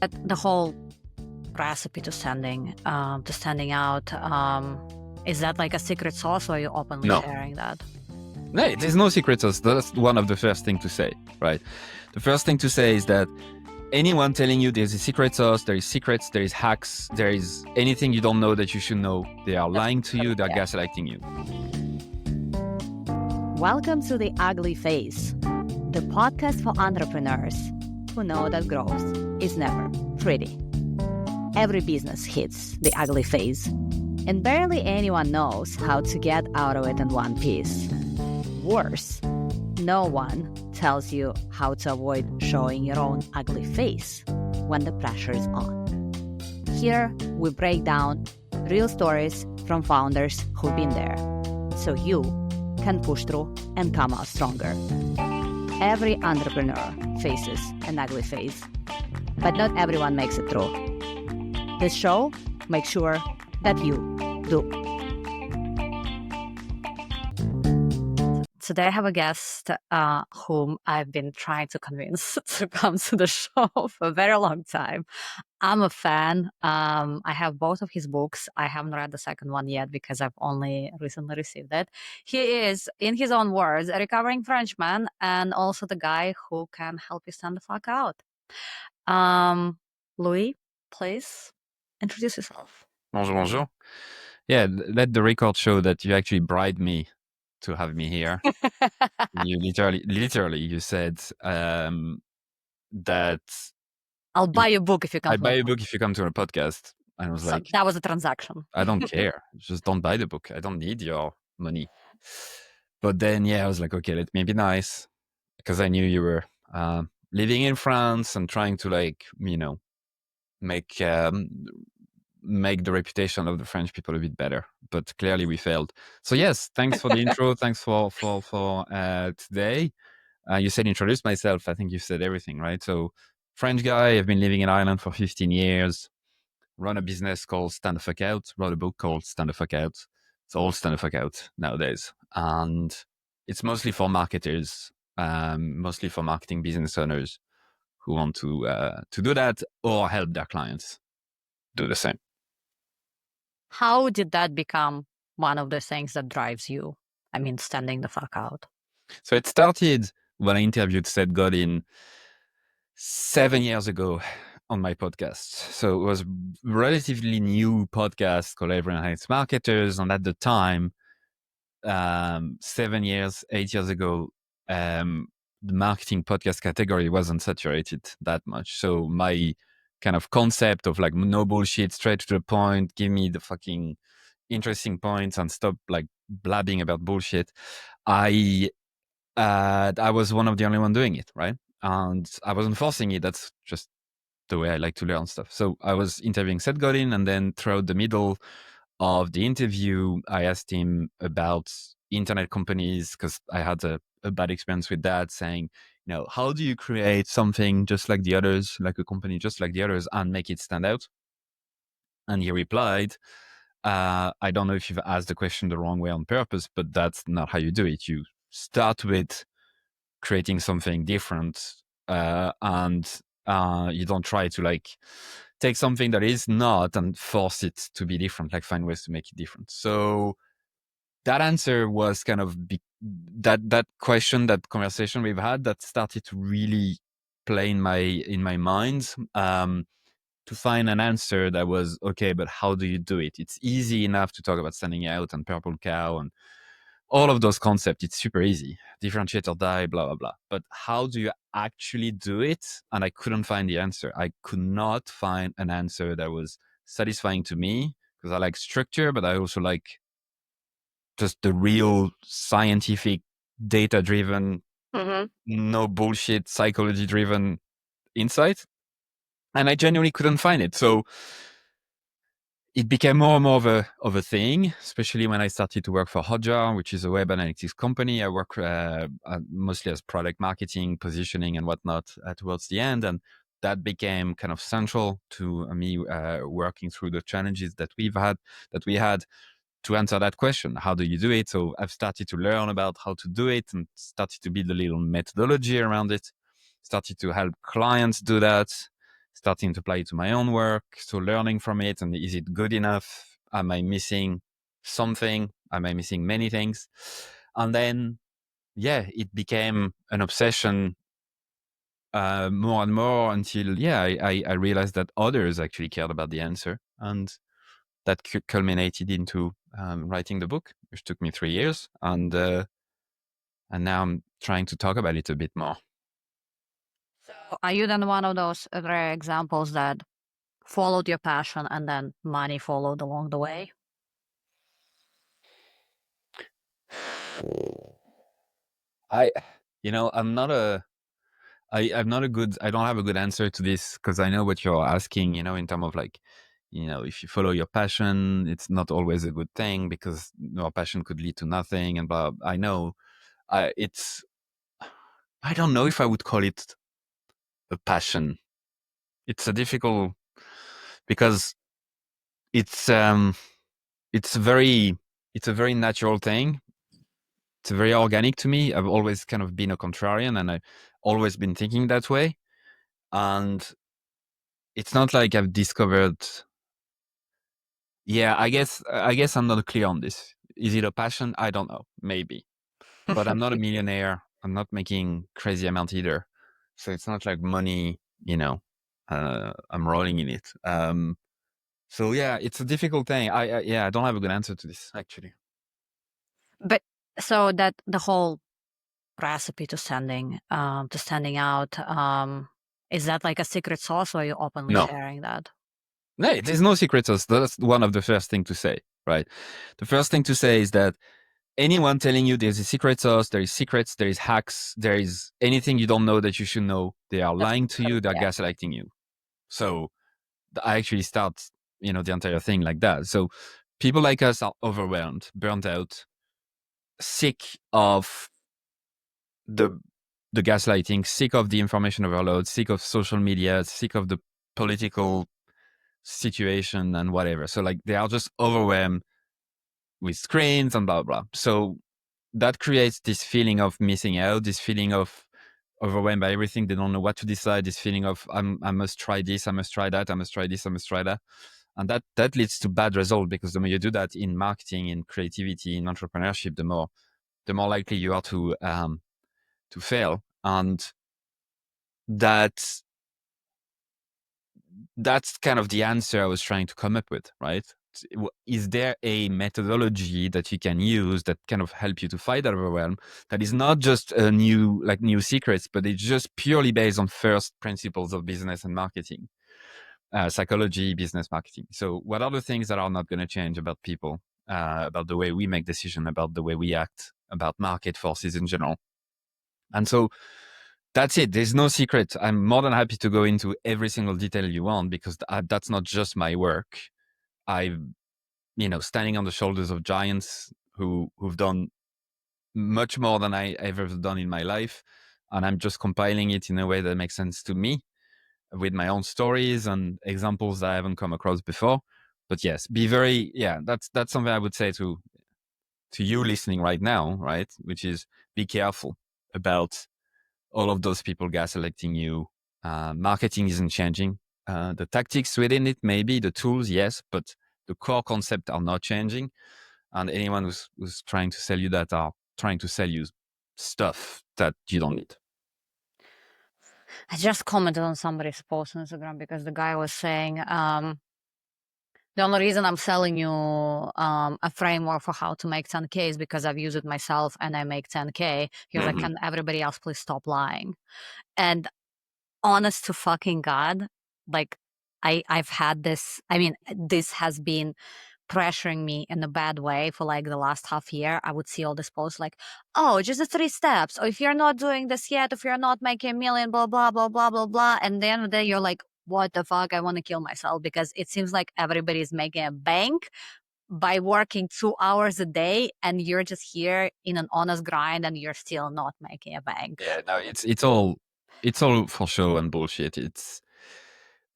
The whole recipe to standing out, is that like a secret sauce, or are you openly No. sharing that? No, there's no secret sauce. That's one of the first thing to say, right? The first thing to say is that anyone telling you there's a secret sauce, there is secrets, there is hacks, there is anything you don't know that you should know, they are lying to you, they're gaslighting you. Welcome to The Ugly Phase, the podcast for entrepreneurs who know that growth is never pretty. Every business hits the ugly phase, and barely anyone knows how to get out of it in one piece. Worse, no one tells you how to avoid showing your own ugly face when the pressure is on. Here, we break down real stories from founders who've been there, so you can push through and come out stronger. Every entrepreneur faces an ugly phase, but not everyone makes it through. This show makes sure that you do. Today I have a guest whom I've been trying to convince to come to the show for a very long time. I'm a fan. I have both of his books. I haven't read the second one yet because I've only recently received it. He is, in his own words, a recovering Frenchman and also the guy who can help you stand the fuck out. Louis, please introduce yourself. Bonjour. Yeah, let the record show that you actually bribed me to have me here. You literally, you said that I'll buy you a book if you come. I buy a book if you come to our podcast. And I was like, that was a transaction. I don't care. Just don't buy the book. I don't need your money. But then, yeah, I was like, okay, let me be nice, because I knew you were living in France and trying to, like, you know, make the reputation of the French people a bit better. But clearly we failed. So yes, thanks for the intro. Thanks for today. You said introduce myself. I think you said everything, right? So French guy, I've been living in Ireland for 15 years, run a business called Stand the Fuck Out, wrote a book called Stand the Fuck Out. It's all Stand the Fuck Out nowadays. And it's mostly for marketers, mostly for marketing business owners who want to do that or help their clients do the same. How did that become one of the things that drives you? I mean, standing the fuck out. So it started when I interviewed Seth Godin 7 years ago on my podcast. So it was a relatively new podcast called Everyone Hates Marketers. And at the time, 8 years ago, the marketing podcast category wasn't saturated that much. So my kind of concept of like no bullshit, straight to the point, give me the fucking interesting points and stop like blabbing about bullshit. I was one of the only one doing it, right? And I wasn't forcing it. That's just the way I like to learn stuff. So I was interviewing Seth Godin, and then throughout the middle of the interview, I asked him about internet companies because I had a bad experience with that, saying, you know, how do you create something just like the others, like a company just like the others, and make it stand out? And he replied, I don't know if you've asked the question the wrong way on purpose, but that's not how you do it. You start with creating something different, and you don't try to like take something that is not and force it to be different, like find ways to make it different. So that answer was kind of that question, that conversation we've had, that started to really play in my mind, to find an answer that was okay, but how do you do it? It's easy enough to talk about standing out and purple cow and all of those concepts. It's super easy. Differentiate or die, blah, blah, blah. But how do you actually do it? And I couldn't find the answer. I could not find an answer that was satisfying to me, because I like structure, but I also like just the real scientific, data-driven, no bullshit, psychology-driven insight. And I genuinely couldn't find it. So it became more and more of a thing, especially when I started to work for Hotjar, which is a web analytics company. I work mostly as product marketing, positioning, and whatnot towards the end. And that became kind of central to me working through the challenges that we had to answer that question. How do you do it? So I've started to learn about how to do it and started to build a little methodology around it, started to help clients do that, starting to apply it to my own work. So learning from it, and is it good enough? Am I missing something? Am I missing many things? And then, yeah, it became an obsession more and more until, I realized that others actually cared about the answer. And that culminated into writing the book, which took me 3 years. And now I'm trying to talk about it a bit more. So are you then one of those rare examples that followed your passion and then money followed along the way? I'm not I'm not a good, I don't have a good answer to this, because I know what you're asking, in terms of like, if you follow your passion, it's not always a good thing, because your passion could lead to nothing. And blah. I know, I don't know if I would call it a passion. It's a difficult, because it's a very natural thing. It's very organic to me. I've always kind of been a contrarian, and I've always been thinking that way. And it's not like I've discovered. Yeah, I guess I'm not clear on this. Is it a passion? I don't know. Maybe, but I'm not a millionaire. I'm not making crazy amount either. So it's not like money. I'm rolling in it. So yeah, it's a difficult thing. I don't have a good answer to this, actually. But so that the whole recipe to standing out, is that like a secret sauce, or are you openly No. sharing that? No, there's no secret sauce. That's one of the first thing to say, right? The first thing to say is that anyone telling you there's a secret sauce, there is secrets, there is hacks, there is anything you don't know that you should know, they are That's lying to you, they're yeah. gaslighting you. So I actually start, the entire thing like that. So people like us are overwhelmed, burnt out, sick of the gaslighting, sick of the information overload, sick of social media, sick of the political situation and whatever. So like they are just overwhelmed with screens and blah blah. So that creates this feeling of missing out, this feeling of overwhelmed by everything. They don't know what to decide. This feeling of I must try this, I must try that, I must try this, I must try that, and that leads to bad result, because the more you do that in marketing, in creativity, in entrepreneurship, the more likely you are to fail. And that's kind of the answer I was trying to come up with, right? Is there a methodology that you can use that kind of help you to fight that overwhelm, that is not just a new secrets, but it's just purely based on first principles of business and marketing, psychology, business marketing? So what are the things that are not going to change about people, about the way we make decisions, about the way we act, about market forces in general? And so that's it. There's no secret. I'm more than happy to go into every single detail you want, because that's not just my work. I've, standing on the shoulders of giants who've done much more than I ever done in my life. And I'm just compiling it in a way that makes sense to me, with my own stories and examples that I haven't come across before. But yes, that's something I would say to you listening right now, right? Which is, be careful about all of those people gaslighting you. Marketing isn't changing. The tactics within it, maybe the tools, yes, but the core concept are not changing. And anyone who's trying to sell you that are trying to sell you stuff that you don't need. I just commented on somebody's post on Instagram, because the guy was saying, the only reason I'm selling you a framework for how to make 10K is because I've used it myself and I make 10K. He was like, can everybody else please stop lying? And honest to fucking God, like I've had this, I mean, this has been pressuring me in a bad way for like the last half year. I would see all these posts like, oh, just the 3 steps. Or if you're not doing this yet, if you're not making a million, blah, blah, blah, blah, blah, blah. And then the end of the day, you're like, what the fuck? I want to kill myself, because it seems like everybody's making a bank by working 2 hours a day, and you're just here in an honest grind and you're still not making a bank. Yeah, no, it's all for show and bullshit.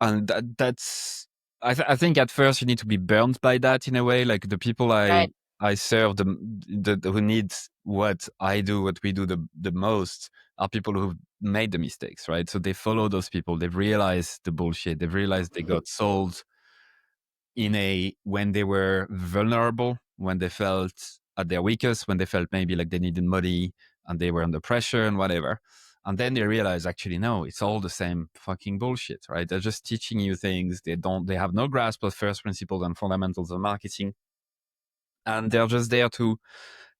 That's I think at first you need to be burned by that, in a way. Like the people Right. I serve, the who need what I do, what we do the most, are people who've made the mistakes, right? So they follow those people. They've realized the bullshit. They've realized they got sold when they were vulnerable, when they felt at their weakest, when they felt maybe like they needed money and they were under pressure and whatever. And then they realize, actually, no, it's all the same fucking bullshit, right? They're just teaching you things. They have no grasp of first principles and fundamentals of marketing. And they're just there to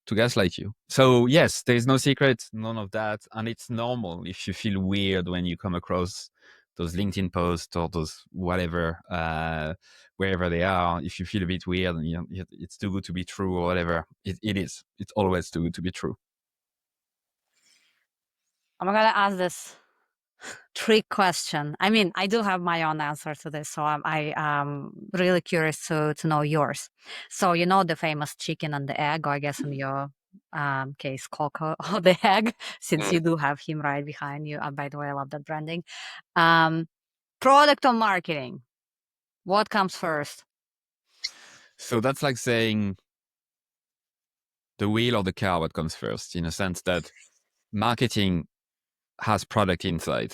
gaslight you. So yes, there's no secret, none of that. And it's normal if you feel weird when you come across those LinkedIn posts or those whatever, wherever they are. If you feel a bit weird and it's too good to be true or whatever, it is. It's always too good to be true. I'm gonna ask this trick question. I mean, I do have my own answer to this, so I'm really curious to know yours. So you know the famous chicken and the egg, or I guess in your case, Coco or the egg, since you do have him right behind you. By the way, I love that branding. Product or marketing? What comes first? So that's like saying the wheel or the car, what comes first, in a sense that marketing has product inside.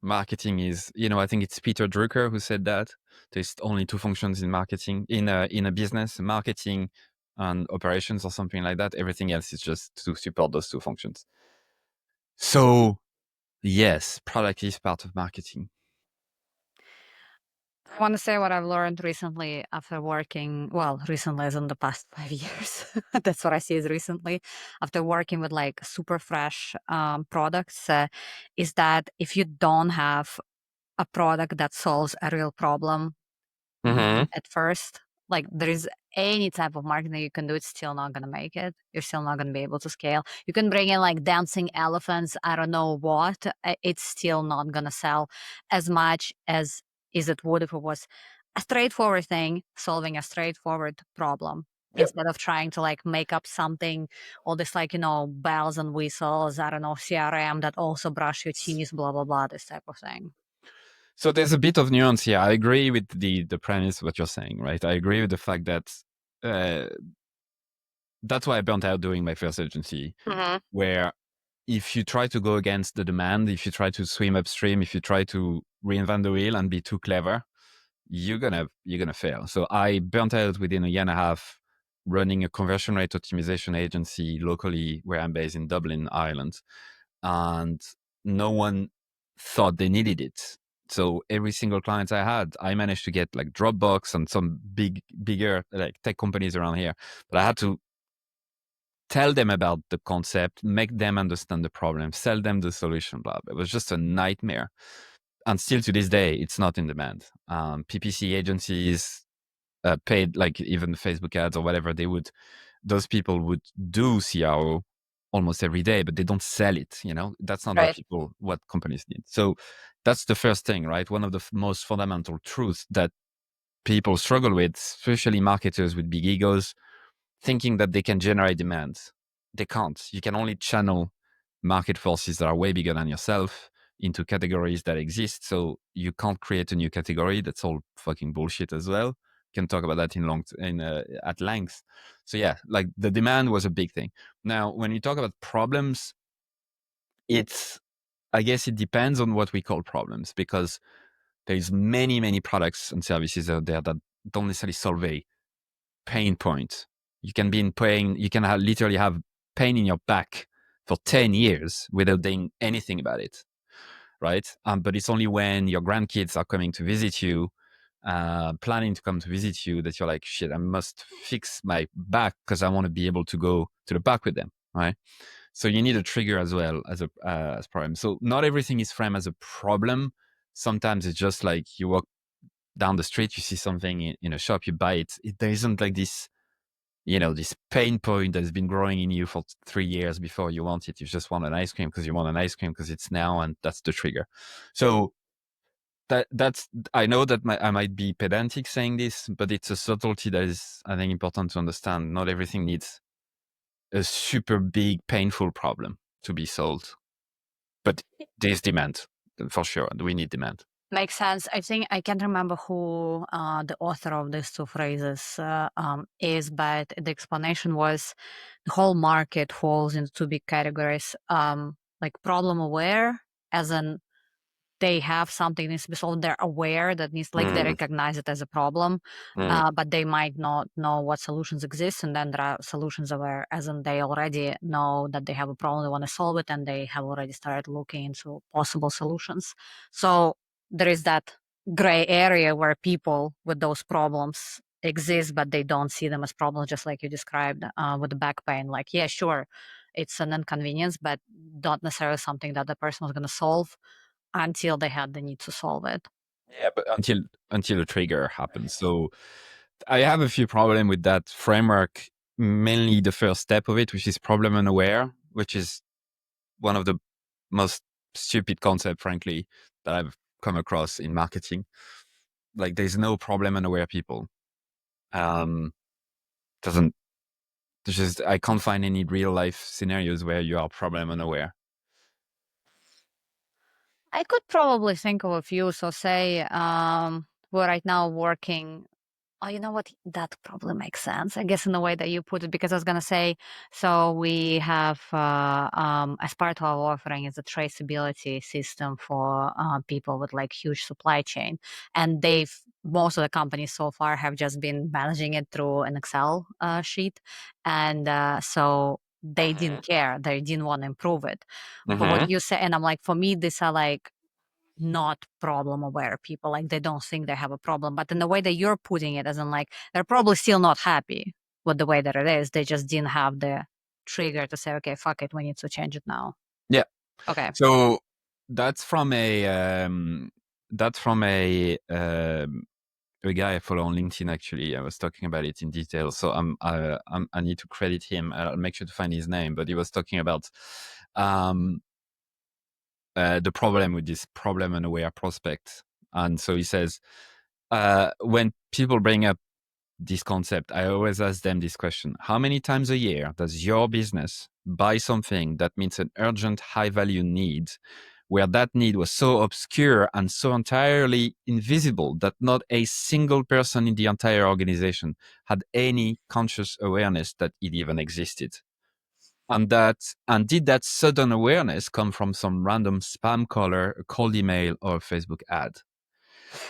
Marketing is, I think it's Peter Drucker who said that there's only two functions in marketing, in a business: marketing and operations, or something like that. Everything else is just to support those two functions. So yes, product is part of marketing. I want to say what I've learned recently after working, well, recently as in the past 5 years. That's what I see as recently. After working with like super fresh products, is that if you don't have a product that solves a real problem at first, like there is any type of marketing you can do, it's still not going to make it. You're still not going to be able to scale. You can bring in like dancing elephants, I don't know what, it's still not going to sell as much as it would if it was a straightforward thing, solving a straightforward problem. Yep. Instead of trying to like make up something, all this like, bells and whistles, I don't know, CRM that also brush your teeth, blah, blah, blah, this type of thing. So there's a bit of nuance here. I agree with the premise of what you're saying, right? I agree with the fact that that's why I burnt out doing my first agency, where if you try to go against the demand, if you try to swim upstream, if you try to reinvent the wheel and be too clever, you're gonna fail. So I burnt out within a year and a half running a conversion rate optimization agency locally where I'm based in Dublin, Ireland. And no one thought they needed it. So every single client I had, I managed to get like Dropbox and some bigger like tech companies around here. But I had to tell them about the concept, make them understand the problem, sell them the solution, blah. It was just a nightmare. And still to this day, it's not in demand. PPC agencies, paid, like even Facebook ads or whatever, those people would do CRO almost every day, but they don't sell it. That's not Right. what companies need. So that's the first thing, right? One of the most fundamental truths that people struggle with, especially marketers with big egos, thinking that they can generate demand. They can't. You can only channel market forces that are way bigger than yourself into categories that exist. So you can't create a new category. That's all fucking bullshit as well. Can talk about that at length. So yeah, like the demand was a big thing. Now, when we talk about problems, I guess it depends on what we call problems, because there's many products and services out there that don't necessarily solve a pain point. You can be in pain. You can literally have pain in your back for 10 years without doing anything about it, right? But it's only when your grandkids are coming to visit you, planning to come to visit you, that you're like, shit, I must fix my back because I want to be able to go to the park with them, right? So you need a trigger as well as a problem. So not everything is framed as a problem. Sometimes it's just like you walk down the street, you see something in a shop, you buy it. There isn't like this, this pain point that has been growing in you for 3 years before you want it. You just want an ice cream because you want an ice cream because it's now, and that's the trigger. So that's, I know that I might be pedantic saying this, but it's a subtlety that is, I think, important to understand. Not everything needs a super big, painful problem to be solved, but there's demand for sure. We need demand. Makes sense. I think I can't remember who the author of these two phrases is, but the explanation was the whole market falls into two big categories. like problem aware, as in they have something needs to be solved. They're aware that needs, like they recognize it as a problem, but they might not know what solutions exist. And then there are solutions aware, as in they already know that they have a problem, they want to solve it, and they have already started looking into possible solutions. So there is that gray area where people with those problems exist, but they don't see them as problems, just like you described with the back pain. Like, yeah, sure, it's an inconvenience, but not necessarily something that the person was going to solve until they had the need to solve it. Yeah, but until a trigger happens. So I have a few problems with that framework. Mainly the first step of it, which is problem unaware, which is one of the most stupid concept, frankly, that I've come across in marketing. Like, there's no problem unaware people. Doesn't just I can't find any real life scenarios where you are problem unaware. I could probably think of a few. So say we're right now working. Oh, you know what? That probably makes sense, I guess, in the way that you put it, because I was going to say, so we have, as part of our offering is a traceability system for people with like huge supply chain. And most of the companies so far have just been managing it through an Excel sheet. And so they didn't care. They didn't want to improve it. But what you say, and I'm like, for me, these are like, not problem aware people, like they don't think they have a problem, but in the way that you're putting it, as in like they're probably still not happy with the way that it is, they just didn't have the trigger to say, okay, fuck it, we need to change it now. Yeah. Okay. So that's from a a guy I follow on LinkedIn. Actually, I was talking about it in detail, so I need to credit him. I'll make sure to find his name, but he was talking about the problem with this problem unaware prospect. And so he says, when people bring up this concept, I always ask them this question: how many times a year does your business buy something that meets an urgent high value need, where that need was so obscure and so entirely invisible that not a single person in the entire organization had any conscious awareness that it even existed? And did that sudden awareness come from some random spam caller, a cold email, or a Facebook ad?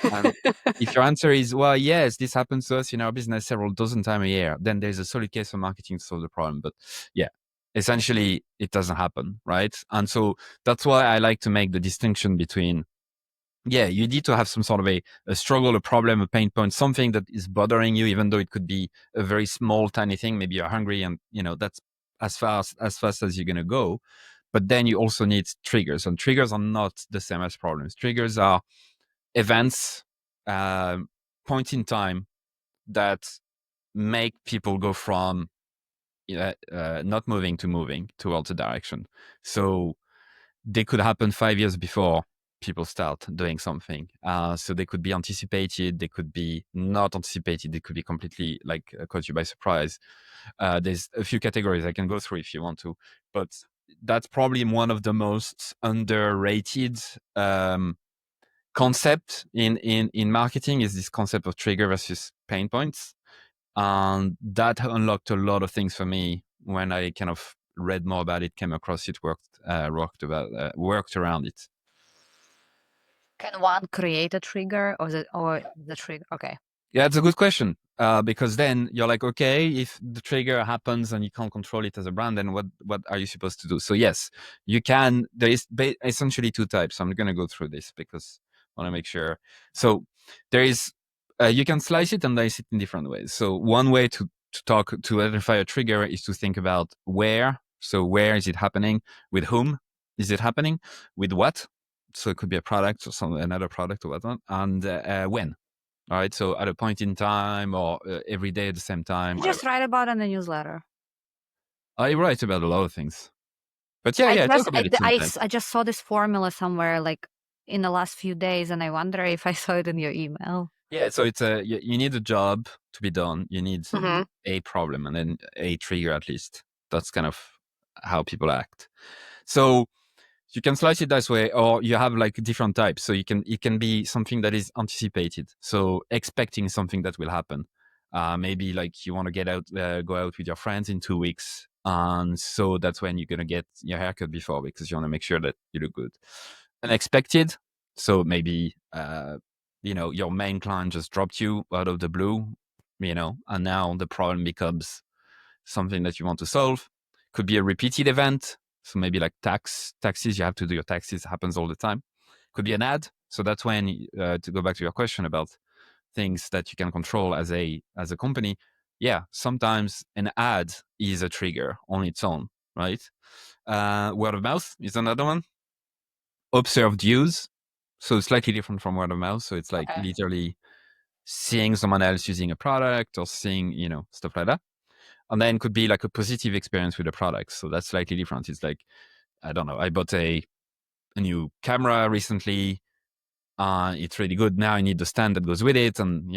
And if your answer is, well, yes, this happens to us in our business several dozen times a year, then there's a solid case for marketing to solve the problem. But yeah, essentially it doesn't happen, right? And so that's why I like to make the distinction between, yeah, you need to have some sort of a struggle, a problem, a pain point, something that is bothering you, even though it could be a very small, tiny thing. Maybe you're hungry and, that's as fast as you're going to go. But then you also need triggers, and triggers are not the same as problems. Triggers are events, point in time that make people go from not moving to moving towards a direction. So they could happen 5 years before people start doing something. So they could be anticipated, they could be not anticipated, they could be completely caught you by surprise. There's a few categories I can go through if you want to, but that's probably one of the most underrated concept in marketing, is this concept of trigger versus pain points. And that unlocked a lot of things for me when I kind of read more about it, came across it, worked around it. Can one create a trigger, or the trigger? Okay. Yeah, it's a good question. Because then you're like, okay, if the trigger happens and you can't control it as a brand, then what are you supposed to do? So yes, you can. There is essentially two types. I'm going to go through this because I want to make sure. So there is, you can slice it and dice it in different ways. So one way to identify a trigger is to think about where. So where is it happening? With whom is it happening? With what? So it could be a product or another product or whatnot. And when. All right. So at a point in time, or every day at the same time. You just write about it in the newsletter. I write about a lot of things. But yeah, I talk about it sometimes. I just saw this formula somewhere like in the last few days, and I wonder if I saw it in your email. Yeah. So it's you need a job to be done. You need a problem and then a trigger at least. That's kind of how people act. So you can slice it this way, or you have like different types. So it can be something that is anticipated. So expecting something that will happen. Maybe like you want to go out with your friends in 2 weeks, And so that's when you're going to get your haircut before, because you want to make sure that you look good. Unexpected. So maybe, your main client just dropped you out of the blue, and now the problem becomes something that you want to solve. Could be a repeated event. So maybe like taxes, you have to do your taxes, happens all the time. Could be an ad. So that's when, to go back to your question about things that you can control as a company. Yeah, sometimes an ad is a trigger on its own, right? Word of mouth is another one. Observed use, so slightly different from word of mouth. So it's like literally seeing someone else using a product or seeing, stuff like that. And then could be like a positive experience with the product. So that's slightly different. It's like, I don't know, I bought a new camera recently. It's really good. Now I need the stand that goes with it, and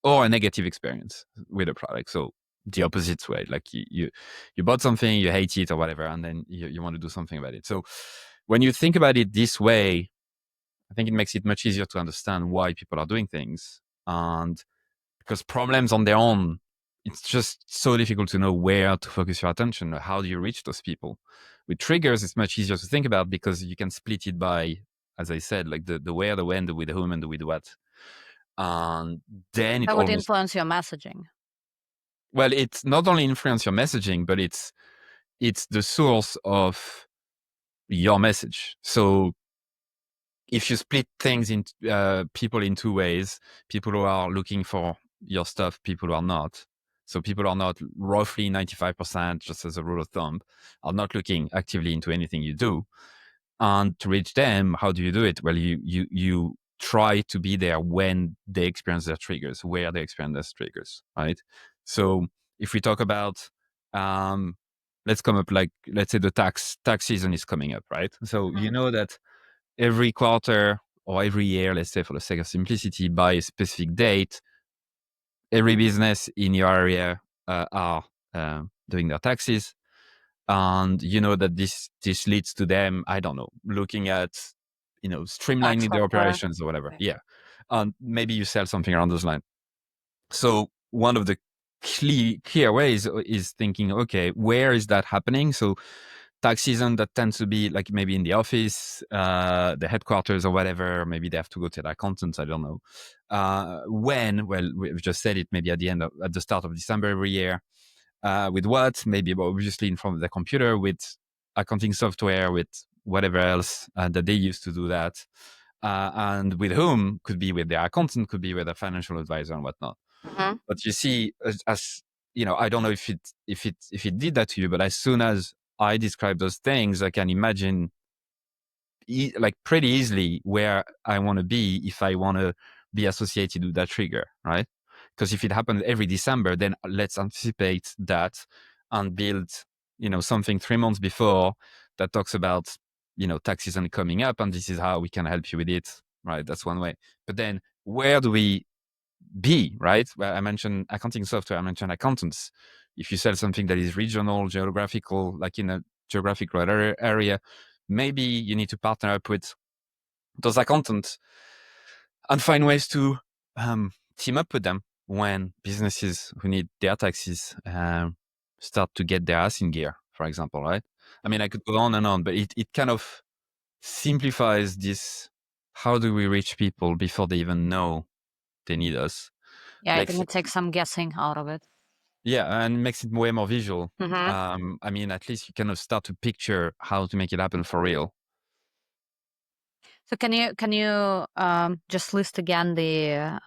or a negative experience with a product. So the opposite way, like you bought something, you hate it or whatever, and then you want to do something about it. So when you think about it this way, I think it makes it much easier to understand why people are doing things. And because problems on their own, it's just so difficult to know where to focus your attention. How do you reach those people? With triggers, it's much easier to think about, because you can split it by, as I said, like the where, the when, the with whom, and the with what. And then it That would almost, influence your messaging. well, it's not only influence your messaging, but it's the source of your message. So if you split things into people in two ways, people who are looking for your stuff, people who are not. So people are not, roughly 95%, just as a rule of thumb, are not looking actively into anything you do. And to reach them, how do you do it? Well, you try to be there when they experience their triggers, where they experience their triggers, right? So if we talk about, let's say the tax season is coming up, right? So you know that every quarter or every year, let's say for the sake of simplicity, by a specific date, every business in your area are doing their taxes. And you know that this leads to them, I don't know, looking at, Tax streamlining their software. operations or whatever. Okay. Yeah. And maybe you sell something around those lines. So one of the clear ways is thinking, okay, where is that happening? So tax season, that tends to be like maybe in the office, the headquarters or whatever. Maybe they have to go to the accountants. I don't know. When? Well, we've just said it. Maybe at the start of December every year. With what? Maybe obviously in front of the computer, with accounting software, with whatever else that they use to do that. And with whom? Could be with their accountant, could be with a financial advisor and whatnot. Mm-hmm. But you see, as I don't know if it did that to you, but as soon as I describe those things, I can imagine like pretty easily where I want to be if I want to be associated with that trigger, right? Because if it happens every December, then let's anticipate that and build, something 3 months before that talks about, tax season coming up, and this is how we can help you with it, right? That's one way. But then where do we be, right? Well, I mentioned accounting software, I mentioned accountants. If you sell something that is regional, geographical, like in a geographical area, maybe you need to partner up with those accountants and find ways to team up with them when businesses who need their taxes start to get their ass in gear, for example, right? I mean, I could go on and on, but it kind of simplifies this. How do we reach people before they even know they need us? Yeah, I Like, think it takes some guessing out of it. yeah, and makes it way more visual. Mm-hmm. I mean, at least you kind of start to picture how to make it happen for real. So can you just list again the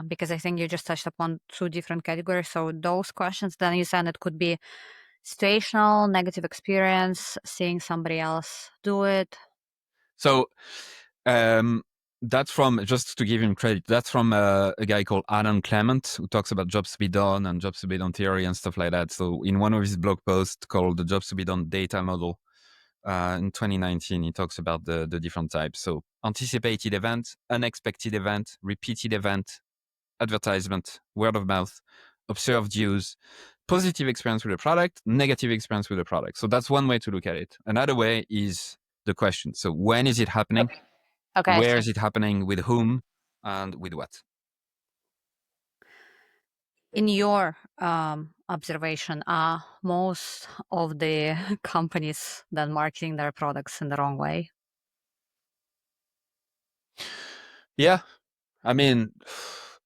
because I think you just touched upon two different categories. So those questions, then you said it could be situational, negative experience, seeing somebody else do it. So that's from, just to give him credit, that's from a guy called Alan Clement, who talks about jobs to be done and jobs to be done theory and stuff like that. So in one of his blog posts called the jobs to be done data model, in 2019, he talks about the different types. So anticipated event, unexpected event, repeated event, advertisement, word of mouth, observed use, positive experience with the product, negative experience with the product. So that's one way to look at it. Another way is the question. So when is it happening? Okay, I Where see. is it happening? With whom? And with what? In your observation, are most of the companies that marketing their products in the wrong way? Yeah, I mean,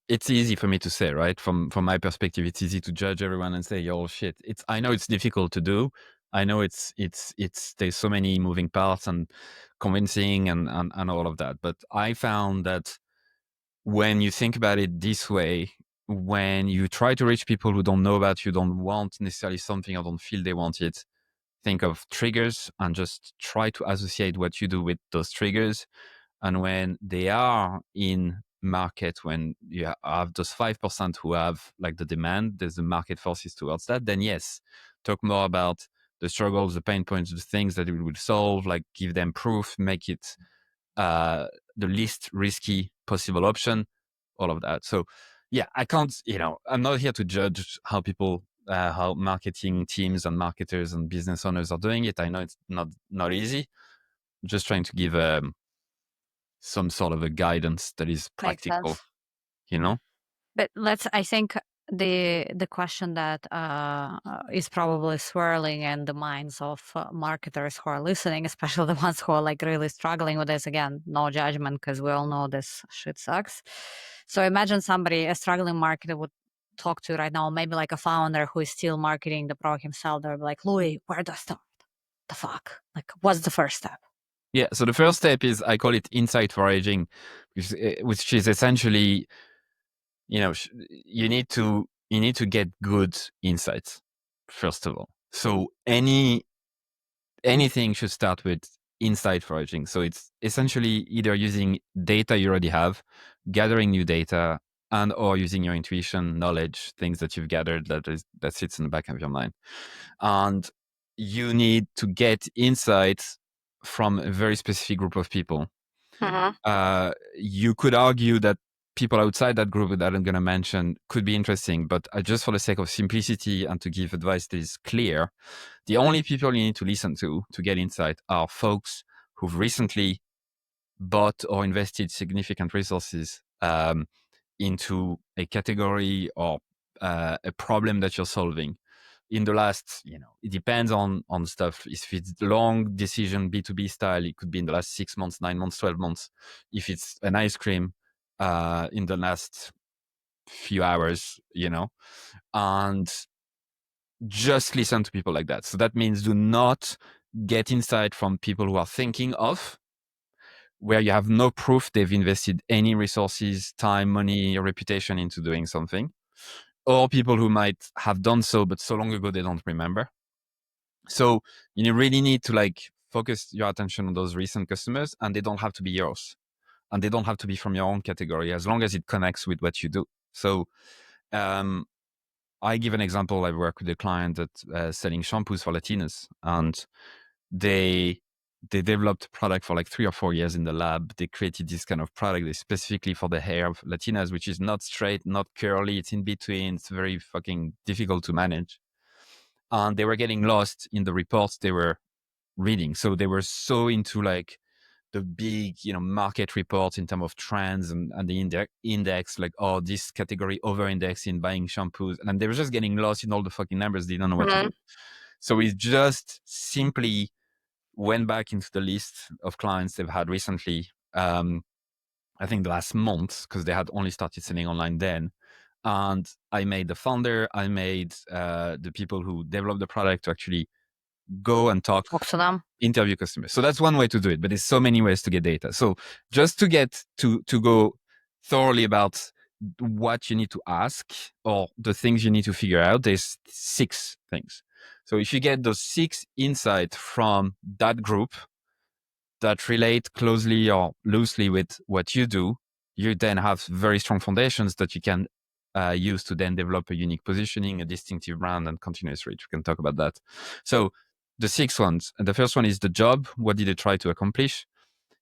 it's easy for me to say, right? From my perspective, it's easy to judge everyone and say, "Yo, shit." I know it's difficult to do. I know it's there's so many moving parts and convincing and all of that. But I found that when you think about it this way, when you try to reach people who don't know about you, don't want necessarily something or don't feel they want it, think of triggers and just try to associate what you do with those triggers. And when they are in market, when you have those 5% who have like the demand, there's the market forces towards that, then yes, talk more about the struggles, the pain points, the things that it will solve, like give them proof, make it the least risky possible option, all of that. So yeah, I can't, I'm not here to judge how people, how marketing teams and marketers and business owners are doing it. I know it's not easy. I'm just trying to give some sort of a guidance that is Makes practical, sense. you know? But I think the question that is probably swirling in the minds of marketers who are listening, especially the ones who are like really struggling with this. Again, no judgment, because we all know this shit sucks. So imagine somebody, a struggling marketer, would talk to you right now, maybe like a founder who is still marketing the product himself. They're like, Louis, where do I start? The fuck? Like, what's the first step? Yeah. So the first step is, I call it insight-foraging, which is essentially, you need to get good insights first of all. So anything should start with insight-foraging. So it's essentially either using data you already have, gathering new data, and or using your intuition, knowledge, things that you've gathered that sits in the back of your mind. And you need to get insights from a very specific group of people. You could argue that people outside that group that I'm going to mention could be interesting, but just for the sake of simplicity and to give advice that is clear, the only people you need to listen to get insight are folks who've recently bought or invested significant resources into a category or a problem that you're solving in the last, it depends on stuff. If it's long decision B2B style, it could be in the last 6 months, 9 months, 12 months. If it's an ice cream, in the last few hours, and just listen to people like that. So that means do not get insight from people who are thinking of, where you have no proof they've invested any resources, time, money, or reputation into doing something, or people who might have done so, but so long ago they don't remember. So you really need to focus your attention on those recent customers, and they don't have to be yours, and they don't have to be from your own category, as long as it connects with what you do. So I give an example. I work with a client that selling shampoos for Latinas, and they developed a product for like 3 or 4 years in the lab. They created this kind of product specifically for the hair of Latinas, which is not straight, not curly. It's in between. It's very fucking difficult to manage. And they were getting lost in the reports they were reading. So they were so into the big, market reports in terms of trends and the index, like, oh, this category over index in buying shampoos. And they were just getting lost in all the fucking numbers. They didn't know what to do. So we just simply went back into the list of clients they've had recently. I think the last month, because they had only started selling online then. And I made the founder, I made the people who developed the product to actually go and talk to them. Interview customers. So that's one way to do it, but there's so many ways to get data. So just to get to go thoroughly about what you need to ask or the things you need to figure out, there's 6 things. So if you get those 6 insights from that group that relate closely or loosely with what you do, you then have very strong foundations that you can use to then develop a unique positioning, a distinctive brand, and continuous reach. We can talk about that. So the 6 ones. And the first one is the job. What did they try to accomplish?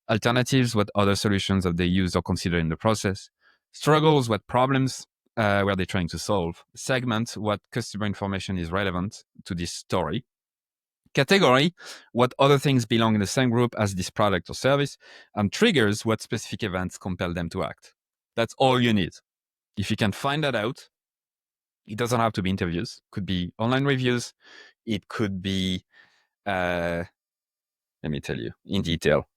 Alternatives. What other solutions have they used or considered in the process? Struggles. What problems were they trying to solve? Segment. What customer information is relevant to this story? Category, what other things belong in the same group as this product or service, and triggers, what specific events compel them to act. That's all you need. If you can find that out, It doesn't have to be interviews. It could be online reviews. It could be, let me tell you in detail,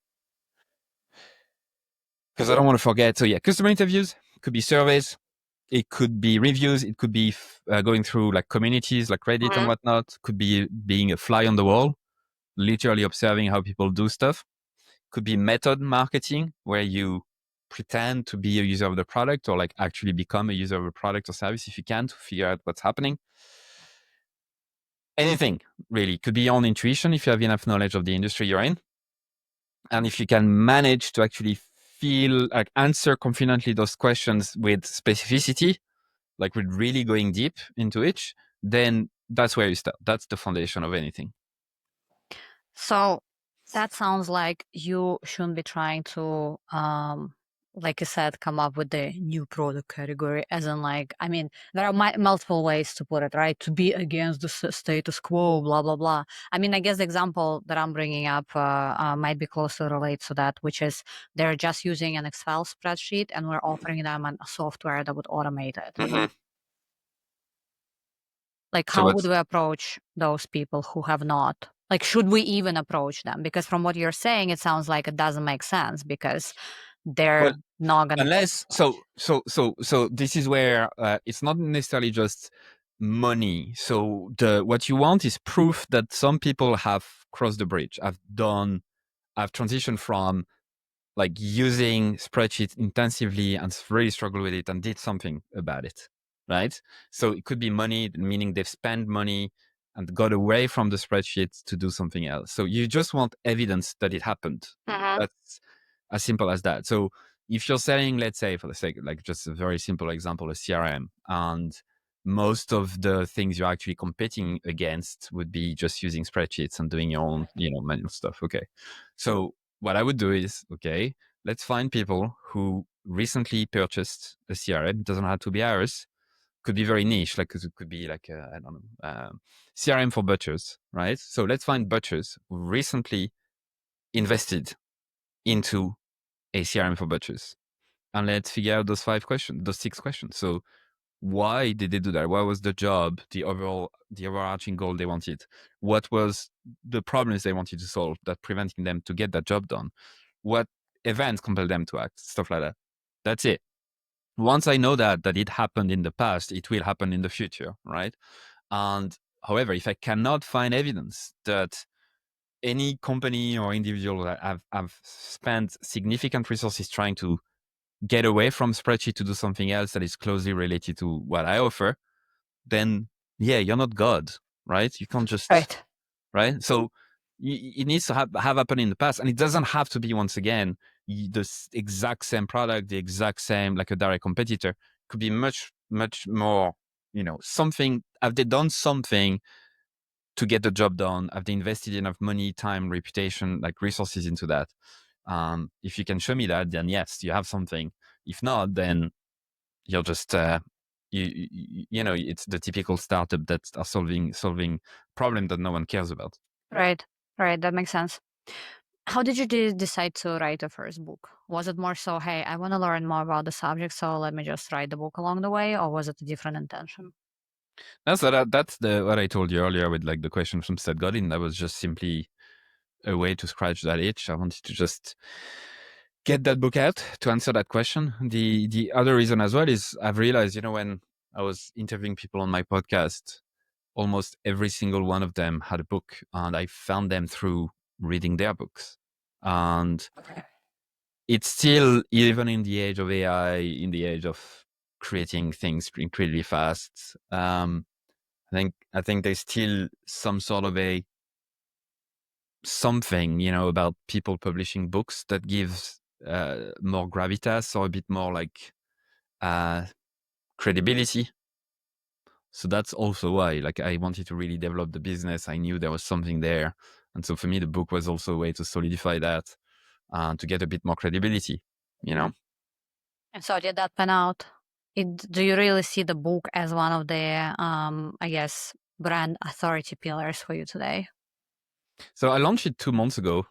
because I don't want to forget. So yeah, customer interviews, could be surveys, it could be reviews, it could be going through like communities like Reddit and whatnot, could be being a fly on the wall, literally observing how people do stuff. Could be method marketing, where you pretend to be a user of the product or like actually become a user of a product or service if you can, to figure out what's happening. Anything really. Could be your own intuition if you have enough knowledge of the industry you're in. And if you can manage to actually feel like answer confidently those questions with specificity, like with really going deep into it, then that's where you start. That's the foundation of anything. So that sounds like you shouldn't be trying to, like you said, come up with the new product category, as in like, I mean, there are multiple ways to put it, right? To be against the status quo, blah, blah, blah. I mean, I guess the example that I'm bringing up might be closely related to that, which is they're just using an Excel spreadsheet and we're offering them a software that would automate it. Mm-hmm. Like, So how would we approach those people who have not? Like, should we even approach them? Because from what you're saying, it sounds like it doesn't make sense because they're well, not going to. unless so this is where it's not necessarily just money. So what you want is proof that some people have crossed the bridge. I've transitioned from like using spreadsheets intensively and really struggled with it and did something about it, right? So it could be money, meaning they've spent money and got away from the spreadsheets to do something else. So you just want evidence that it happened. That's as simple as that. So if you're selling, let's say for the sake, like just a very simple example, a CRM, and most of the things you're actually competing against would be just using spreadsheets and doing your own, manual stuff. Okay. So what I would do is, okay, let's find people who recently purchased a CRM. It doesn't have to be ours. Could be very niche, like it could be like I don't know, CRM for butchers, right? So let's find butchers who recently invested into a CRM for butchers, and let's figure out those 6 questions. So why did they do that? What was the job, the overarching goal they wanted? What was the problems they wanted to solve that preventing them to get that job done? What events compelled them to act? Stuff like that. That's it. Once I know that it happened in the past, it will happen in the future, right? And however, if I cannot find evidence that any company or individual that have spent significant resources trying to get away from spreadsheet to do something else that is closely related to what I offer, then yeah, you're not God, right? You can't just, right? So it needs to have happened in the past, and it doesn't have to be, once again, the exact same product, the exact same, like a direct competitor. It could be much, much more, something. Have they done something to get the job done? Have they invested enough money, time, reputation, like resources into that? If you can show me that, then yes, you have something. If not, then you're just it's the typical startup that are solving problem that no one cares about. Right, that makes sense. How did you decide to write the first book? Was it more so, hey, I want to learn more about the subject, so let me just write the book along the way, or was it a different intention? That's what I told you earlier with like the question from Seth Godin. That was just simply a way to scratch that itch. I wanted to just get that book out to answer that question. The other reason as well is I've realized, when I was interviewing people on my podcast, almost every single one of them had a book, and I found them through reading their books. And it's still, even in the age of AI, in the age of creating things incredibly fast, I think there's still some sort of something, about people publishing books that gives more gravitas, or a bit more like credibility. So that's also why, like, I wanted to really develop the business. I knew there was something there. And so for me, the book was also a way to solidify that, to get a bit more credibility, And so did that pan out? Do you really see the book as one of the, I guess, brand authority pillars for you today? So I launched it 2 months ago.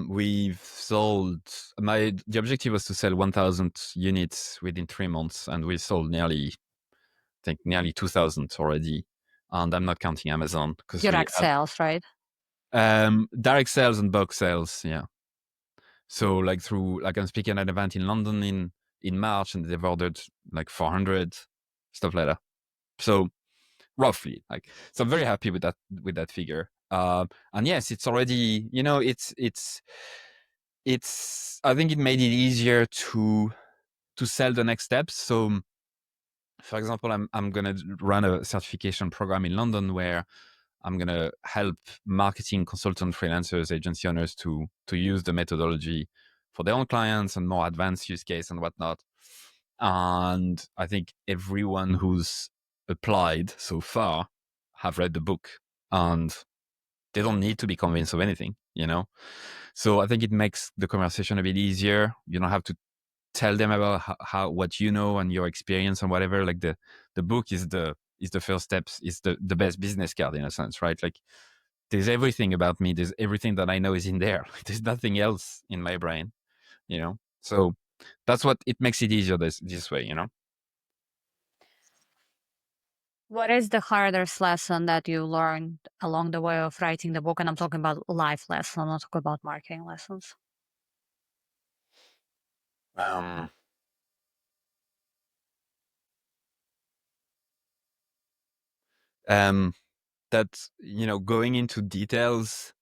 We've sold, the objective was to sell 1,000 units within 3 months, and we sold nearly think nearly 2,000 already, and I'm not counting Amazon because Direct sales, right? direct sales and bulk sales, yeah. So like I'm speaking at an event in London in March, and they've ordered like 400, stuff like that. So roughly, so I'm very happy with that figure. And yes, it's already, it's I think it made it easier to sell the next steps. So for example, I'm gonna run a certification program in London where I'm gonna help marketing consultant, freelancers, agency owners to use the methodology for their own clients and more advanced use case and whatnot. And I think everyone who's applied so far have read the book, and they don't need to be convinced of anything, So I think it makes the conversation a bit easier. You don't have to tell them about how what you know and your experience and whatever. Like the book is the first steps, is the best business card in a sense, right? Like there's everything about me, there's everything that I know is in there. There's nothing else in my brain, so that's what it makes it easier this way. What is the hardest lesson that you learned along the way of writing the book? And I'm talking about life lessons, I'm not talking about marketing lessons. um that going into details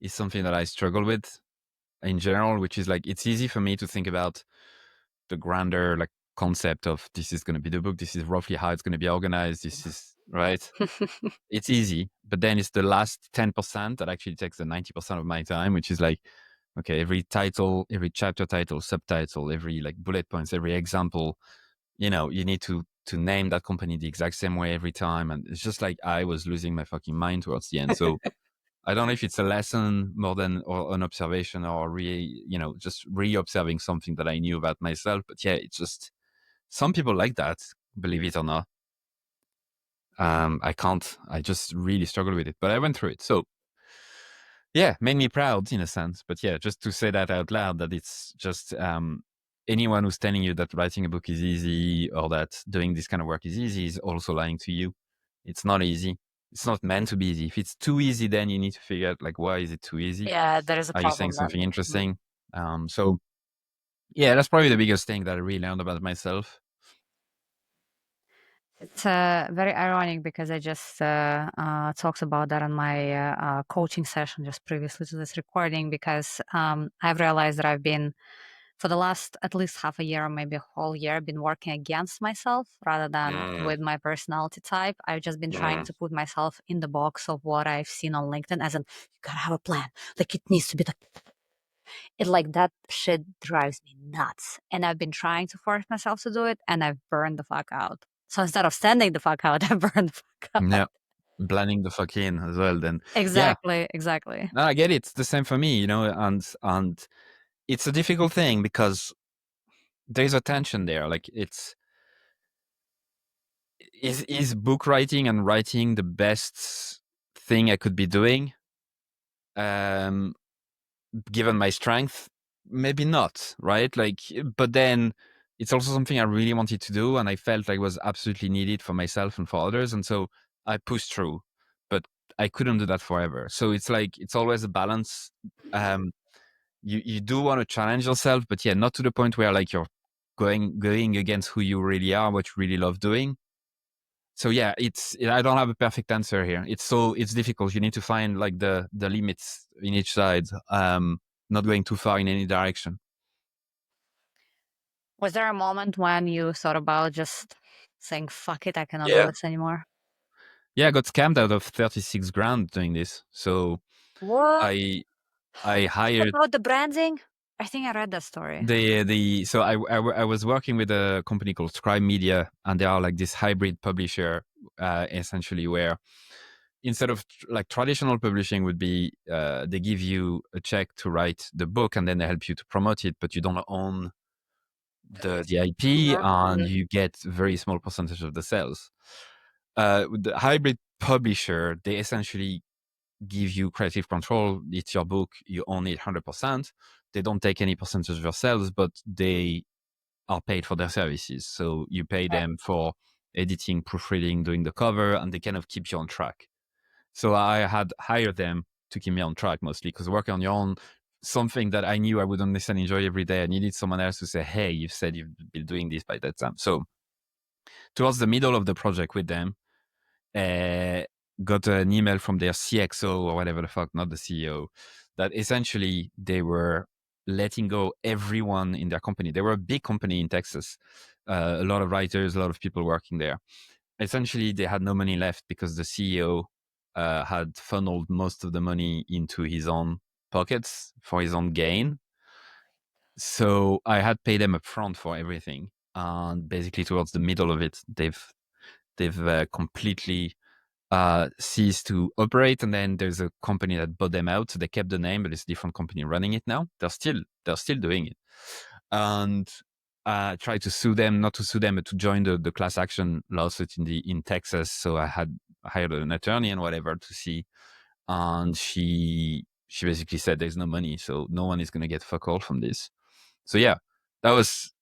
is something that I struggle with in general, which is like, it's easy for me to think about the grander like concept of this is going to be the book, this is roughly how it's going to be organized, this is right. It's easy, but then it's the last 10% that actually takes the 90% of my time, which is like, okay, every title, every chapter title, subtitle, every like bullet points, every example, you need to name that company the exact same way every time. And it's just like, I was losing my fucking mind towards the end. So I don't know if it's a lesson more than or an observation, or just re-observing something that I knew about myself. But yeah, it's just, some people like that, believe it or not. I just really struggle with it, but I went through it. So yeah, made me proud in a sense. But yeah, just to say that out loud, that it's just, anyone who's telling you that writing a book is easy or that doing this kind of work is easy is also lying to you. It's not easy. It's not meant to be easy. If it's too easy, then you need to figure out like, why is it too easy? Yeah, there is a Are you saying problem something then. interesting? So yeah, that's probably the biggest thing that I really learned about myself. It's very ironic because I just talked about that on my coaching session just previously to this recording, because I've realized that I've been, for the last at least half a year or maybe a whole year, been working against myself rather than with my personality type. I've just been trying to put myself in the box of what I've seen on LinkedIn, as in, you gotta have a plan. Like, it needs to be it, like, that shit drives me nuts. And I've been trying to force myself to do it, and I've burned the fuck out. So instead of standing the fuck out, I burned the fuck out. Yeah, blending the fuck in as well. Then yeah, Exactly. no, I get it. It's the same for me, and it's a difficult thing because there's a tension there. Like, is book writing and writing the best thing I could be doing? Given my strength, maybe not, right? Like, but then it's also something I really wanted to do, and I felt like was absolutely needed for myself and for others, and so I pushed through. But I couldn't do that forever. So it's like, it's always a balance. You do want to challenge yourself, but yeah, not to the point where like you're going against who you really are, what you really love doing. So yeah, I don't have a perfect answer here. It's difficult. You need to find like the limits in each side, not going too far in any direction. Was there a moment when you thought about just saying, fuck it, I cannot do Yeah. this anymore? Yeah, I got scammed out of 36 grand doing this. So What I hired about the branding? I think I read that story. so I was working with a company called Scribe Media, and they are like this hybrid publisher, essentially, where instead of like traditional publishing would be, they give you a check to write the book and then they help you to promote it, but you don't own the IP and you get a very small percentage of the sales. The hybrid publisher, they essentially give you creative control. It's your book, you own it 100%. They don't take any percentage of your sales, but they are paid for their services. So you pay them for editing, proofreading, doing the cover, and they kind of keep you on track. So I had hired them to keep me on track mostly, because working on your own, something that I knew I wouldn't necessarily enjoy every day, I needed someone else to say, hey, you've said you've been doing this by that time. So towards the middle of the project with them, got an email from their CXO or whatever the fuck, not the CEO, that essentially they were letting go everyone in their company. They were a big company in Texas, a lot of writers, a lot of people working there. Essentially, they had no money left because the CEO had funneled most of the money into his own pockets for his own gain. So I had paid them upfront for everything, and basically towards the middle of it, they've completely ceased to operate. And then there's a company that bought them out, so they kept the name, but it's a different company running it now. They're still doing it, and tried to sue them, not to sue them, but to join the class action lawsuit in Texas. So I had hired an attorney and whatever to see, and she basically said there's no money, so no one is going to get fuck all from this. So yeah, that was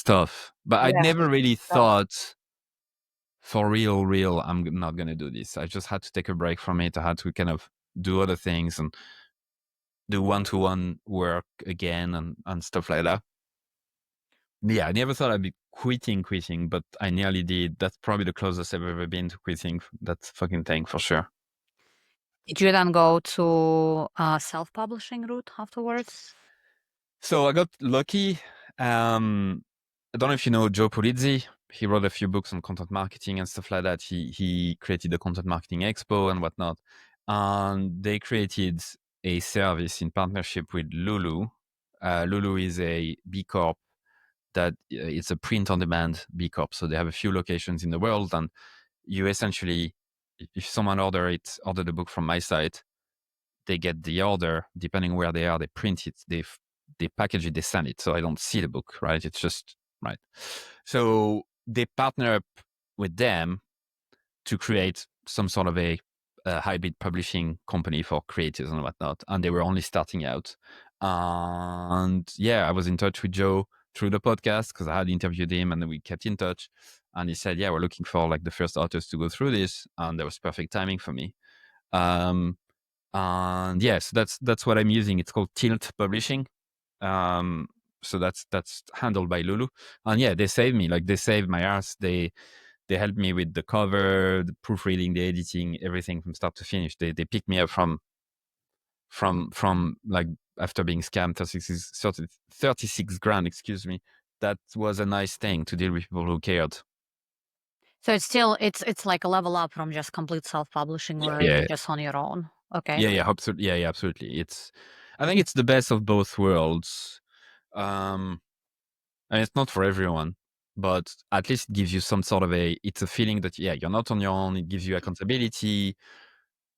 tough, but I'd Yeah. never really So thought for real, I'm not going to do this. I just had to take a break from it. I had to kind of do other things and do one-to-one work again and stuff like that. Yeah, I never thought I'd be quitting, but I nearly did. That's probably the closest I've ever been to quitting that fucking thing, for sure. did you then go to self-publishing route afterwards? So I got lucky. I don't know if you know Joe Pulizzi. He wrote a few books on content marketing and stuff like that. He created the Content Marketing Expo and whatnot. And they created a service in partnership with Lulu. Lulu is a B Corp that it's a print-on-demand B Corp. So they have a few locations in the world, and you essentially, if someone order the book from my site, they get the order. Depending where they are, they print it, they package it, they send it. So I don't see the book, right? It's just right. So they partner up with them to create some sort of a hybrid publishing company for creators and whatnot. And they were only starting out. And yeah, I was in touch with Joe through the podcast because I had interviewed him, and then we kept in touch. And he said, yeah, we're looking for like the first authors to go through this. And there was perfect timing for me. And yes, that's what I'm using. It's called Tilt Publishing. So that's handled by Lulu. And yeah, they saved me. Like, they saved my ass. They helped me with the cover, the proofreading, the editing, everything from start to finish. They picked me up from like after being scammed 36 grand, excuse me. That was a nice thing to deal with people who cared. So it's still it's like a level up from just complete self-publishing where Yeah, you're just on your own. Okay. yeah, absolutely. Yeah, absolutely. I think it's the best of both worlds. And it's not for everyone, but at least it gives you some sort of it's a feeling that, yeah, you're not on your own. It gives you accountability,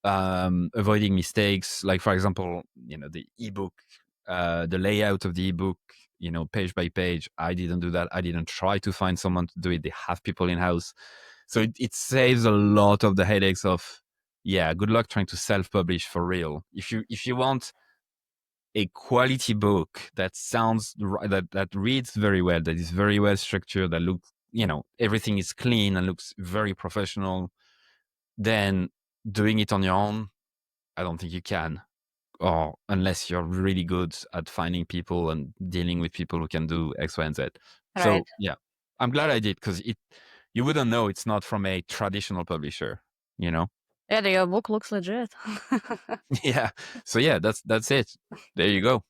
avoiding mistakes. Like, for example, the ebook, the layout of the ebook, page by page. I didn't do that. I didn't try to find someone to do it. They have people in house. So it saves a lot of the headaches of, yeah, good luck trying to self-publish for real. If you want a quality book that sounds that reads very well, that is very well structured, that looks, everything is clean and looks very professional, then doing it on your own, I don't think you can, or unless you're really good at finding people and dealing with people who can do X, Y, and Z. Right. So yeah, I'm glad I did, because you wouldn't know it's not from a traditional publisher, Yeah, your book looks legit. Yeah. So yeah, that's it. There you go.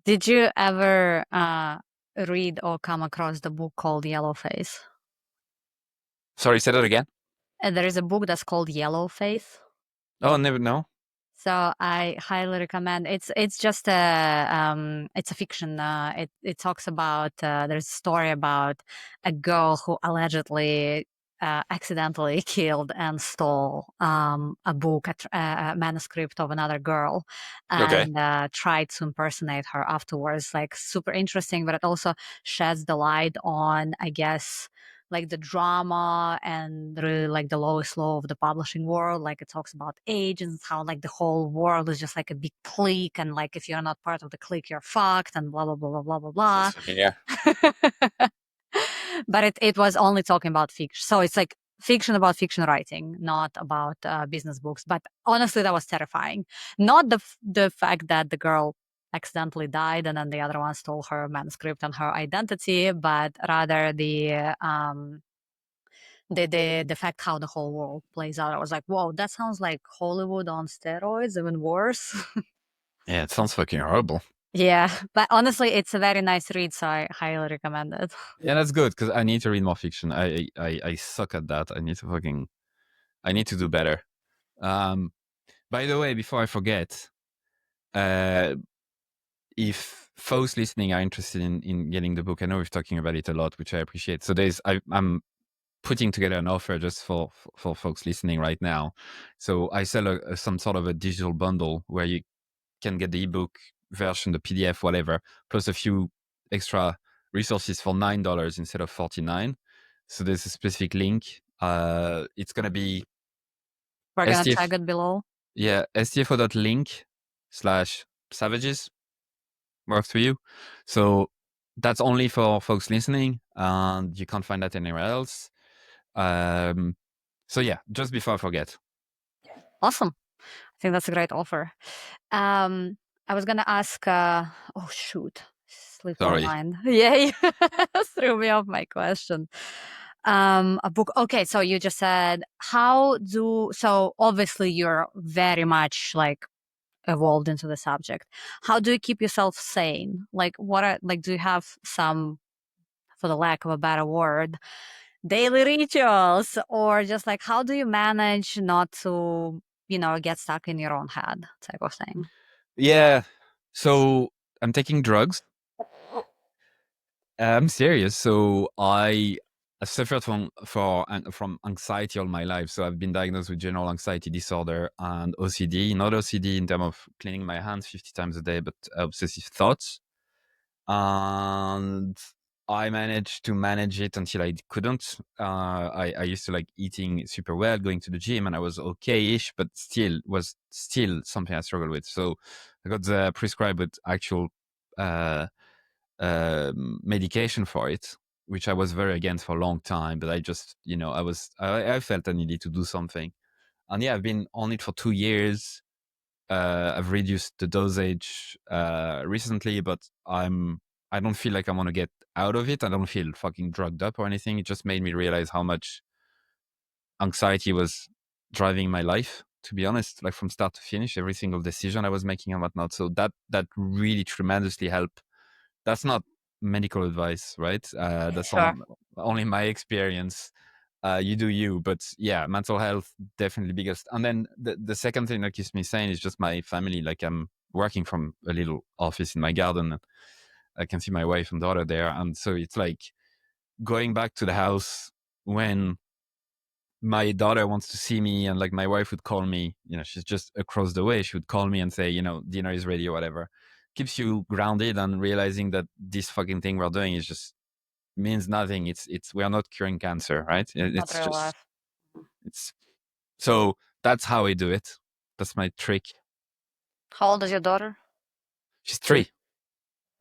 Did you ever read or come across the book called Yellowface? Sorry, say that again. There is a book that's called Yellowface. Oh, never know. So I highly recommend. It's just it's a fiction. It talks about there's a story about a girl who allegedly accidentally killed and stole a book, a manuscript of another girl, Okay. and tried to impersonate her afterwards. Like, super interesting, but it also sheds the light on, I guess, like the drama and really like the lowest low of the publishing world. Like, it talks about agents, how like the whole world is just like a big clique, and like if you're not part of the clique, you're fucked, and blah blah blah blah blah blah Sounds blah. familiar. But it was only talking about fiction. So it's like fiction about fiction writing, not about business books. But honestly, that was terrifying. Not the fact that the girl accidentally died and then the other one stole her manuscript and her identity, but rather the fact how the whole world plays out. I was like, whoa, that sounds like Hollywood on steroids, even worse. Yeah, it sounds fucking horrible. Yeah, but honestly, it's a very nice read, so I highly recommend it. Yeah, that's good because I need to read more fiction. I suck at that. I need to do better. By the way, before I forget, if folks listening are interested in getting the book, I know we're talking about it a lot, which I appreciate. So I'm putting together an offer just for folks listening right now. So I sell some sort of a digital bundle where you can get the ebook version, the PDF, whatever, plus a few extra resources for $9 instead of $49. So there's a specific link. It's gonna be We're gonna STF, tag it below. yeah, stfo.link/savages works for you. So that's only for folks listening, and you can't find that anywhere else. So yeah, just before I forget. Awesome. I think that's a great offer. I was gonna ask. Oh shoot, slipped my Sorry. mind. Yeah, you threw me off my question. A book. Okay, so you just said so obviously you're very much like evolved into the subject. How do you keep yourself sane? Like do you have some, for the lack of a better word, daily rituals, or just like how do you manage not to, get stuck in your own head type of thing? Yeah. So I'm taking drugs. I'm serious. So I suffered from anxiety all my life. So I've been diagnosed with general anxiety disorder and OCD. Not OCD in terms of cleaning my hands 50 times a day, but obsessive thoughts. And I managed to manage it until I couldn't. I used to like eating super well, going to the gym, and I was okay-ish, but was still something I struggled with. So I got prescribed with actual medication for it, which I was very against for a long time. But I just, I felt I needed to do something. And yeah, I've been on it for 2 years. I've reduced the dosage recently, but I don't feel like I want to get out of it. I don't feel fucking drugged up or anything. It just made me realize how much anxiety was driving my life, to be honest, like from start to finish, every single decision I was making and whatnot. So that really tremendously helped. That's not medical advice, right? That's Sure. only my experience. You do you, but yeah, mental health definitely biggest. And then the second thing that keeps me sane is just my family. Like I'm working from a little office in my garden. I can see my wife and daughter there, and so it's like going back to the house when my daughter wants to see me, and like my wife would call me. She's just across the way. She would call me and say, dinner is ready or whatever. Keeps you grounded and realizing that this fucking thing we're doing is just means nothing. It's we are not curing cancer, right? Not It's real just life. it's so that's how I do it. That's my trick. How old is your daughter? She's 3.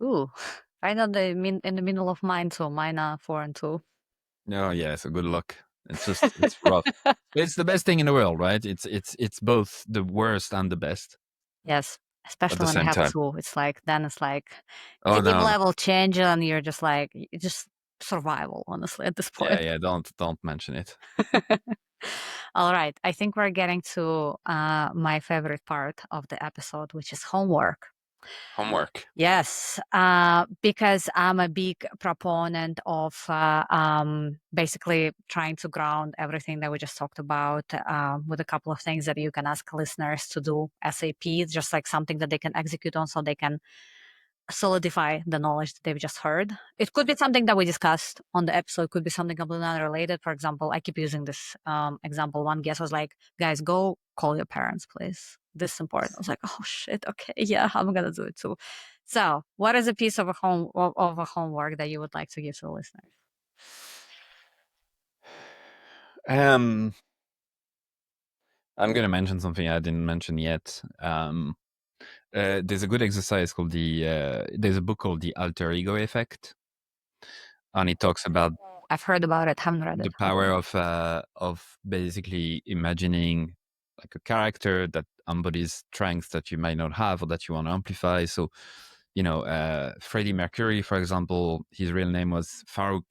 Ooh, right in the middle of mine too. Mine are 4 and 2. Oh yeah, so good luck. It's rough. It's the best thing in the world, right? It's both the worst and the best Yes, at especially the when you same have time. 2. It's like then it's like Oh game no. level change, and you're just like just survival, honestly, at this point. Yeah, don't mention it. All right, I think we're getting to my favorite part of the episode, which is homework. Homework. Yes, because I'm a big proponent of basically trying to ground everything that we just talked about with a couple of things that you can ask listeners to do SAP, just like something that they can execute on so they can solidify the knowledge that they've just heard. It could be something that we discussed on the episode. It could be something completely unrelated. For example, I keep using this example. One guest was like, guys, go call your parents, please. This is important. I was like, oh shit, okay, yeah, I'm gonna do it too. So what is a piece of a homework that you would like to give to the listeners? I'm gonna mention something I didn't mention yet. There's a good exercise called there's a book called The Alter Ego Effect, and it talks about I've heard about it, haven't read it. The power of basically imagining like a character that embodies strengths that you might not have or that you want to amplify. So, Freddie Mercury, for example, his real name was Farouk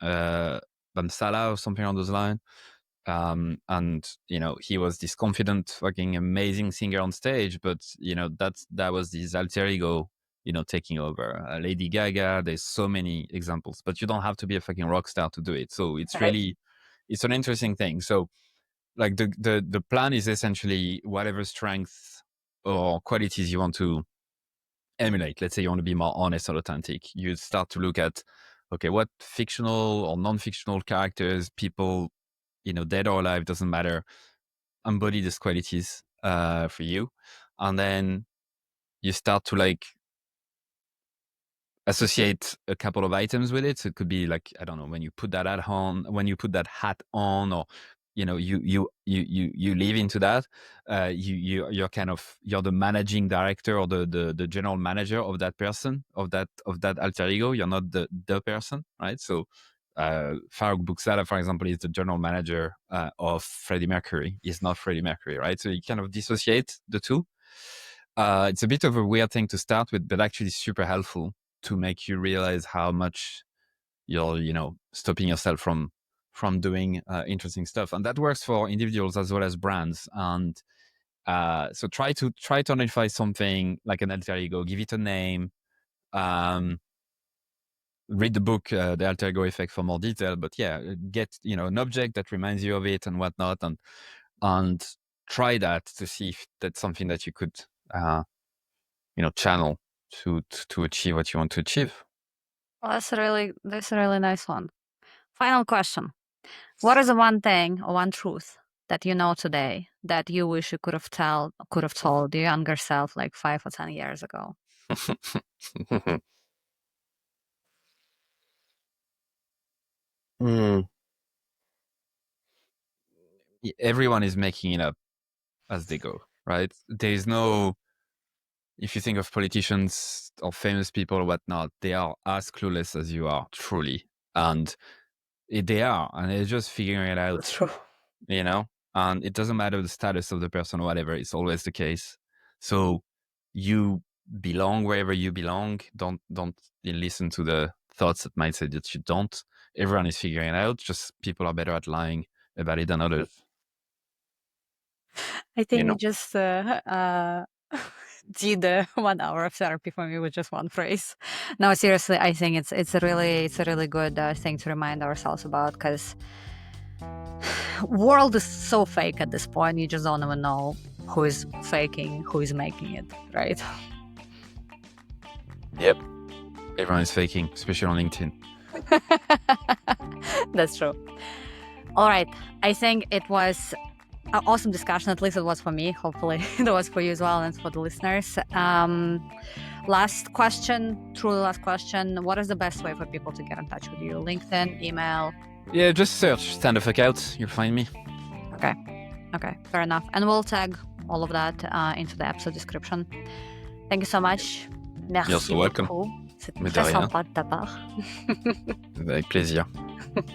Bamsala or something on those lines. And he was this confident, fucking amazing singer on stage, but that was his alter ego, taking over. Lady Gaga, there's so many examples, but you don't have to be a fucking rock star to do it. So it's really, it's an interesting thing. So like the plan is essentially whatever strengths or qualities you want to emulate. Let's say you want to be more honest or authentic. You start to look at, okay, what fictional or non-fictional characters, people, dead or alive, doesn't matter, embody these qualities for you. And then you start to like associate a couple of items with it. So it could be like, I don't know, when you put that hat on, or you live into that. You're the managing director or the general manager of that person, of that alter ego. You're not the person, right? So Farouk Bouksala, for example, is the general manager of Freddie Mercury. He's not Freddie Mercury, right? So you kind of dissociate the two. It's a bit of a weird thing to start with, but actually super helpful to make you realize how much you're, stopping yourself from doing interesting stuff. And that works for individuals as well as brands. And so try to identify something like an alter ego, give it a name, read the book, The Alter Ego Effect, for more detail. But yeah, get, an object that reminds you of it and whatnot, and try that to see if that's something that you could, channel to achieve what you want to achieve. Well, that's a really nice one. Final question. What is the one thing or one truth that you know today that you wish you could have told your younger self like 5 or 10 years ago? Everyone is making it up as they go, right? There is no, if you think of politicians or famous people or whatnot, they are as clueless as you are, truly. And they are, and they're just figuring it out. That's true. And it doesn't matter the status of the person or whatever, it's always the case. So you belong wherever you belong. Don't listen to the thoughts that might say that you don't. Everyone is figuring it out, just people are better at lying about it than others. I think you just did 1 hour of therapy for me with just one phrase. No, seriously, I think it's a really good thing to remind ourselves about, because world is so fake at this point. You just don't even know who is faking, who is making it, right? Yep. Everyone is faking, especially on LinkedIn. That's true. All right. I think it was an awesome discussion. At least it was for me. Hopefully it was for you as well and for the listeners. Last question. What is the best way for people to get in touch with you? LinkedIn, email? Yeah, just search Stand the Fuck Out. You'll find me. Okay. Fair enough. And we'll tag all of that into the episode description. Thank you so much. Merci. You're so welcome. C'est très sympa de ta part. Avec plaisir.